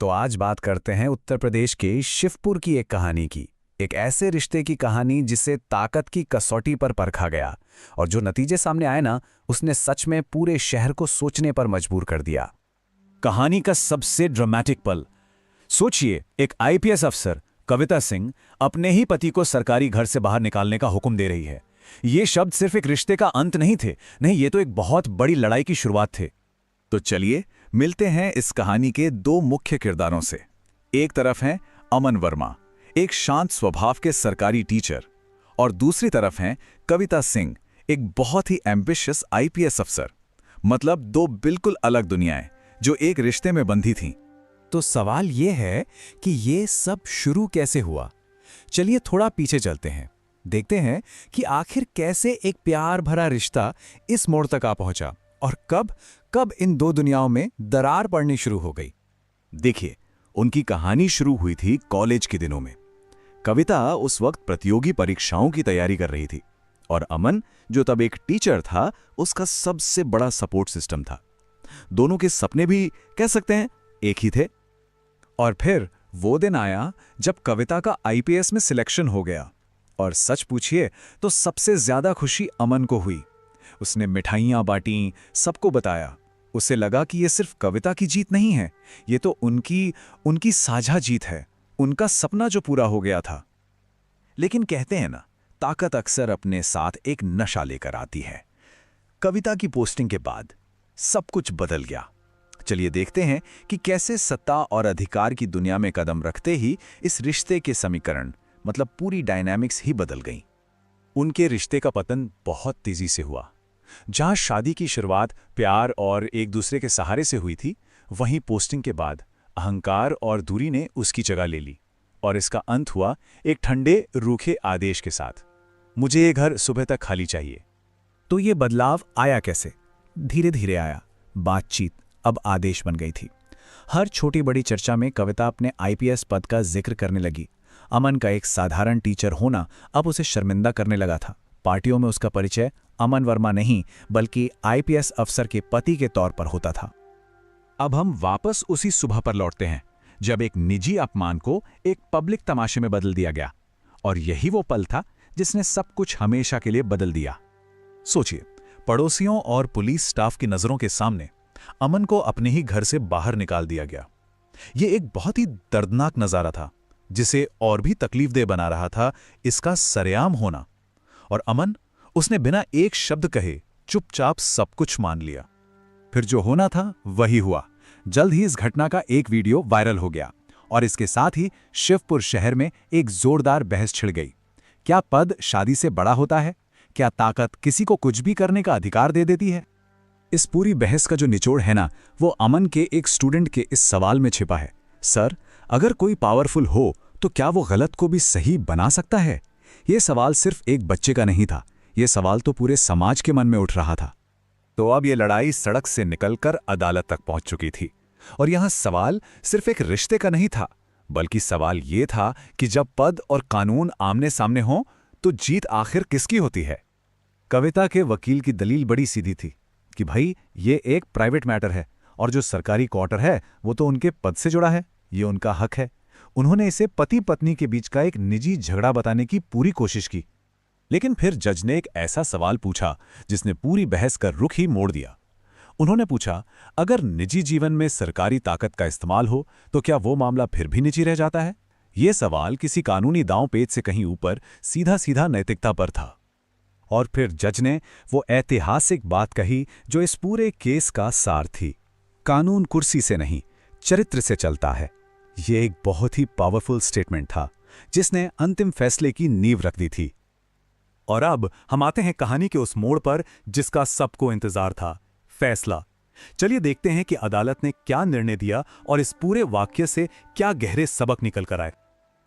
तो आज बात करते हैं उत्तर प्रदेश के शिवपुर की एक कहानी की। एक ऐसे रिश्ते की कहानी जिसे ताकत की कसौटी पर परखा गया और जो नतीजे सामने आए ना, उसने सच में पूरे शहर को सोचने पर मजबूर कर दिया। कहानी का सबसे ड्रामेटिक पल। सोचिए, एक आईपीएस अफसर कविता सिंह अपने ही पति को सरकारी घर से बाहर निकालने का हुक्म दे रही है। ये शब्द सिर्फ एक रिश्ते का अंत नहीं थे, नहीं, ये तो एक बहुत बड़ी लड़ाई की शुरुआत थे। तो चलिए मिलते हैं इस कहानी के दो मुख्य किरदारों से। एक तरफ हैं अमन वर्मा, एक शांत स्वभाव के सरकारी टीचर, और दूसरी तरफ हैं कविता सिंह, एक बहुत ही एम्बिशियस आईपीएस अफसर। मतलब दो बिल्कुल अलग दुनियाएं जो एक रिश्ते में बंधी थीं। तो सवाल ये है कि ये सब शुरू कैसे हुआ। चलिए थोड़ा पीछे चलते हैं, देखते हैं कि आखिर कैसे एक प्यार भरा रिश्ता इस मोड़ तक आ पहुंचा और कब कब इन दो दुनियाओं में दरार पड़नी शुरू हो गई। देखिए, उनकी कहानी शुरू हुई थी कॉलेज के दिनों में। कविता उस वक्त प्रतियोगी परीक्षाओं की तैयारी कर रही थी और अमन, जो तब एक टीचर था, उसका सबसे बड़ा सपोर्ट सिस्टम था। दोनों के सपने भी कह सकते हैं एक ही थे। और फिर वो दिन आया जब कविता का आईपीएस में सिलेक्शन हो गया। और सच पूछिए तो सबसे ज्यादा खुशी अमन को हुई। उसने मिठाइयां बांटी, सबको बताया। उसे लगा कि ये सिर्फ कविता की जीत नहीं है, ये तो उनकी साझा जीत है, उनका सपना जो पूरा हो गया था। लेकिन कहते हैं ना, ताकत अक्सर अपने साथ एक नशा लेकर आती है। कविता की पोस्टिंग के बाद सब कुछ बदल गया। चलिए देखते हैं कि कैसे सत्ता और अधिकार की दुनिया में कदम रखते ही इस रिश्ते के समीकरण, मतलब पूरी डायनामिक्स ही बदल गई। उनके रिश्ते का पतन बहुत तेजी से हुआ। जहां शादी की शुरुआत प्यार और एक दूसरे के सहारे से हुई थी, वहीं पोस्टिंग के बाद अहंकार और दूरी ने उसकी जगह ले ली और इसका अंत हुआ एक ठंडे रूखे आदेश के साथ। मुझे ये घर सुबह तक खाली चाहिए। तो ये बदलाव आया कैसे? धीरे धीरे आया। बातचीत अब आदेश बन गई थी। हर छोटी बड़ी चर्चा में कविता अपने आईपीएस पद का जिक्र करने लगी। अमन का एक साधारण टीचर होना अब उसे शर्मिंदा करने लगा था। पार्टियों में उसका परिचय अमन वर्मा नहीं, बल्कि आईपीएस अफसर के पति के तौर पर होता था। अब हम वापस उसी सुबह पर लौटते हैं जब एक निजी अपमान को एक पब्लिक तमाशे में बदल दिया गया। और यही वो पल था जिसने सब कुछ हमेशा के लिए बदल दिया। सोचिए, पड़ोसियों और पुलिस स्टाफ की नजरों के सामने अमन को अपने ही घर से बाहर निकाल दिया गया। यह एक बहुत ही दर्दनाक नजारा था, जिसे और भी तकलीफदेह बना रहा था इसका सरेआम होना। और अमन, उसने बिना एक शब्द कहे चुपचाप सब कुछ मान लिया। फिर जो होना था वही हुआ। जल्द ही इस घटना का एक वीडियो वायरल हो गया और इसके साथ ही शिवपुर शहर में एक जोरदार बहस छिड़ गई। क्या पद शादी से बड़ा होता है? क्या ताकत किसी को कुछ भी करने का अधिकार दे देती है? इस पूरी बहस का जो निचोड़ है ना, वो अमन के एक स्टूडेंट के इस सवाल में छिपा है। सर, अगर कोई पावरफुल हो तो क्या वो गलत को भी सही बना सकता है? ये सवाल सिर्फ एक बच्चे का नहीं था, ये सवाल तो पूरे समाज के मन में उठ रहा था। तो अब ये लड़ाई सड़क से निकलकर अदालत तक पहुंच चुकी थी। और यहां सवाल सिर्फ एक रिश्ते का नहीं था, बल्कि सवाल ये था कि जब पद और कानून आमने सामने हों तो जीत आखिर किसकी होती है? कविता के वकील की दलील बड़ी सीधी थी कि भाई, ये एक प्राइवेट मैटर है और जो सरकारी क्वार्टर है वो तो उनके पद से जुड़ा है, ये उनका हक है। उन्होंने इसे पति पत्नी के बीच का एक निजी झगड़ा बताने की पूरी कोशिश की। लेकिन फिर जज ने एक ऐसा सवाल पूछा जिसने पूरी बहस का रुख ही मोड़ दिया। उन्होंने पूछा, अगर निजी जीवन में सरकारी ताकत का इस्तेमाल हो तो क्या वो मामला फिर भी निजी रह जाता है? यह सवाल किसी कानूनी दांव-पेच से कहीं ऊपर सीधा सीधा नैतिकता पर था। और फिर जज ने वो ऐतिहासिक बात कही जो इस पूरे केस का सार थी। कानून कुर्सी से नहीं, चरित्र से चलता है। ये एक बहुत ही पावरफुल स्टेटमेंट था जिसने अंतिम फैसले की नींव रख दी थी। और अब हम आते हैं कहानी के उस मोड़ पर जिसका सबको इंतजार था, फैसला। चलिए देखते हैं कि अदालत ने क्या निर्णय दिया और इस पूरे वाक्य से क्या गहरे सबक निकल कर आए।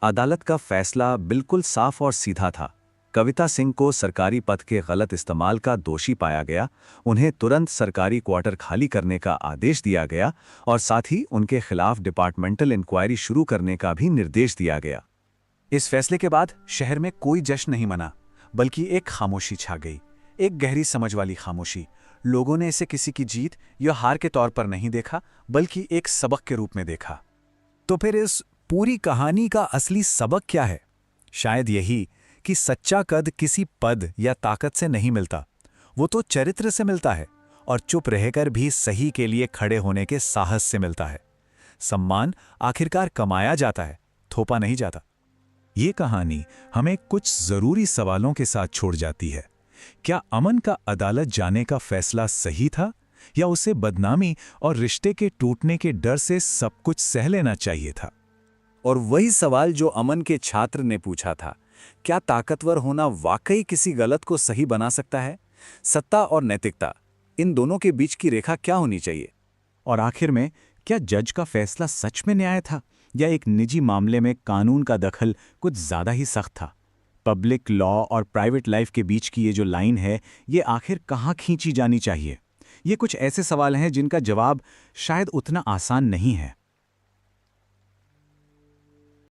अदालत का फैसला बिल्कुल साफ और सीधा था। कविता सिंह को सरकारी पद के गलत इस्तेमाल का दोषी पाया गया। उन्हें तुरंत सरकारी क्वार्टर खाली करने का आदेश दिया गया और साथ ही उनके खिलाफ डिपार्टमेंटल इंक्वायरी शुरू करने का भी निर्देश दिया गया। इस फैसले के बाद शहर में कोई जश्न नहीं मना, बल्कि एक खामोशी छा गई, एक गहरी समझ वाली खामोशी। लोगों ने इसे किसी की जीत या हार के तौर पर नहीं देखा, बल्कि एक सबक के रूप में देखा। तो फिर इस पूरी कहानी का असली सबक क्या है? शायद यही कि सच्चा कद किसी पद या ताकत से नहीं मिलता, वो तो चरित्र से मिलता है और चुप रहकर भी सही के लिए खड़े होने के साहस से मिलता है। सम्मान आखिरकार कमाया जाता है, थोपा नहीं जाता। ये कहानी हमें कुछ जरूरी सवालों के साथ छोड़ जाती है। क्या अमन का अदालत जाने का फैसला सही था, या उसे बदनामी और रिश्ते के टूटने के डर से सब कुछ सह लेना चाहिए था? और वही सवाल जो अमन के छात्र ने पूछा था, क्या ताकतवर होना वाकई किसी गलत को सही बना सकता है? सत्ता और नैतिकता, इन दोनों के बीच की रेखा क्या होनी चाहिए? और आखिर में, क्या जज का फैसला सच में न्याय था, या एक निजी मामले में कानून का दखल कुछ ज्यादा ही सख्त था? पब्लिक लॉ और प्राइवेट लाइफ के बीच की ये जो लाइन है, ये आखिर कहाँ खींची जानी चाहिए? ये कुछ ऐसे सवाल हैं जिनका जवाब शायद उतना आसान नहीं है।